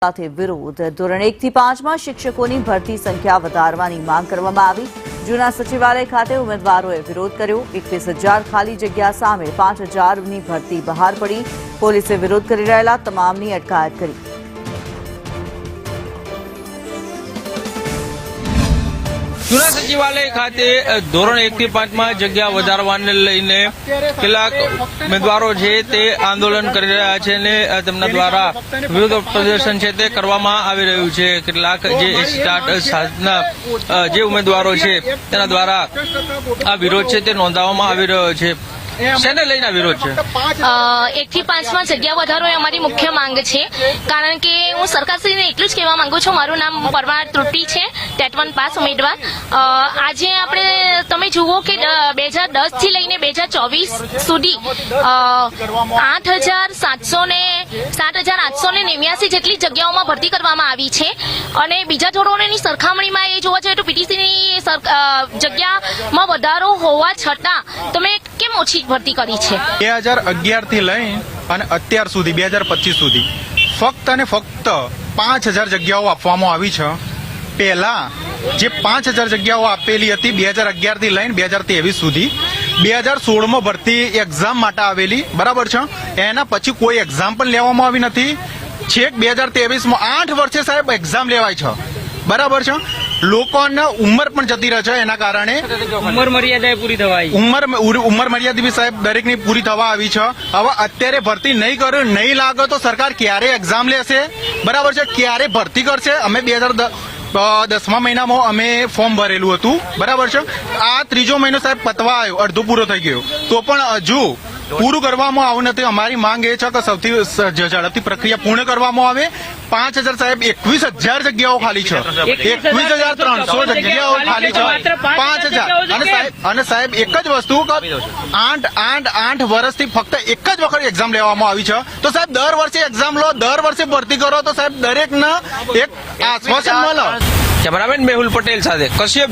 સાથે વિરોધ ધોરણ 1 થી 5 માં શિક્ષકોની ભરતી સંખ્યા વધારવાની માંગ કરવામાં આવી। જૂના સચિવાલય ખાતે ઉમેદવારોએ વિરોધ કર્યો। 21,000 ખાલી જગ્યા સામે 5,000ની ભરતી બહાર પડી। પોલીસે વિરોધ કરી રહેલા તમામની અટકાયત કરી। જૂના સચિવાલય ખાતે ધોરણ 1 થી 5 માં જગ્યા વધારવાને લઈને કેટલાક ઉમેદવારો છે તે આંદોલન કરી રહ્યા છે અને તેમના દ્વારા વિરોધ પ્રદર્શન છે તે કરવામાં આવી રહ્યું છે। કેટલાક જે સ્ટાર્ટ જે ઉમેદવારો છે તેના દ્વારા આ વિરોધ છે તે નોંધાવવામાં આવી રહ્યો છે। શેને લઈને વિરોધ છે? 1 થી 5 માં જગ્યા વધારો એ અમારી મુખ્ય માંગ છે, કારણ કે હું સરકારશ્રીને એટલું જ કહેવા માંગુ છું। મારું નામ પરમાર ત્રુટી છે, ટેટ 1 પાસ ઉમેદવાર। આજે આપણે તમે જુઓ કે 2010 થી લઈને 2024 સુધી 7,889 જેટલી જગ્યાઓમાં ભરતી કરવામાં આવી છે અને બીજા ધોરણોની સરખામણીમાં એ જોવા જઈએ તો પીટીસીની જગ્યામાં વધારો હોવા છતાં તમે કેમ ઓછી ભરતી કરી છે? 2011 થી લઈ અને અત્યાર સુધી 2025 સુધી ફક્ત અને ફક્ત 5,000 જગ્યાઓ આપવામાં આવી છે। પહેલા જે 5,000 જગ્યાઓ આપેલી હતી 2011 થી લઈને 2023 સુધી, 2016માં ભરતી એક્ઝામ માટે આવેલી, બરાબર છે, એના પછી કોઈ એક્ઝામ પણ લેવામાં આવી નથી। છેક 2023માં 8 વર્ષે સાહેબ એક્ઝામ લેવાય છે, બરાબર છે। લોકોને ઉંમર પણ જતી રહે છે, એના કારણે ઉંમર મર્યાદા પૂરી થવાય, ઉંમર મર્યાદા બી સાહેબ દરેકની પૂરી થવા આવી છે। હવે અત્યારે ભરતી નહીં કરે, નહીં લાગે તો સરકાર ક્યારે એક્ઝામ લેશે, બરાબર છે, ક્યારે ભરતી કરશે? અમે 2010મા મહિનામાં અમે ફોર્મ ભરેલું હતું, બરાબર છે। આ ત્રીજો મહિનો સાહેબ પતવા આવ્યો, અડધો પૂરો થઈ ગયો, તો પણ હજુ પૂરું કરવામાં આવ્યું નથી। અમારી માંગ એ છે કે સૌથી ઝડપથી પ્રક્રિયા પૂર્ણ કરવામાં આવે। 5,000 સાહેબ 21,000 જગ્યાઓ ખાલી છે, 21,300 જગ્યાઓ ખાલી છે, 5,000 અને સાહેબ એક જ વસ્તુ કે 8 વર્ષથી ફક્ત એક જ વખત એક્ઝામ લેવામાં આવી છે, તો સાહેબ દર વર્ષે એક્ઝામ લો, દર વર્ષે ભરતી કરો, તો સાહેબ દરેકને એક આશ્વાસન મળે। કેમેરામેન મેહુલ પટેલ સાથે કશ્યપ।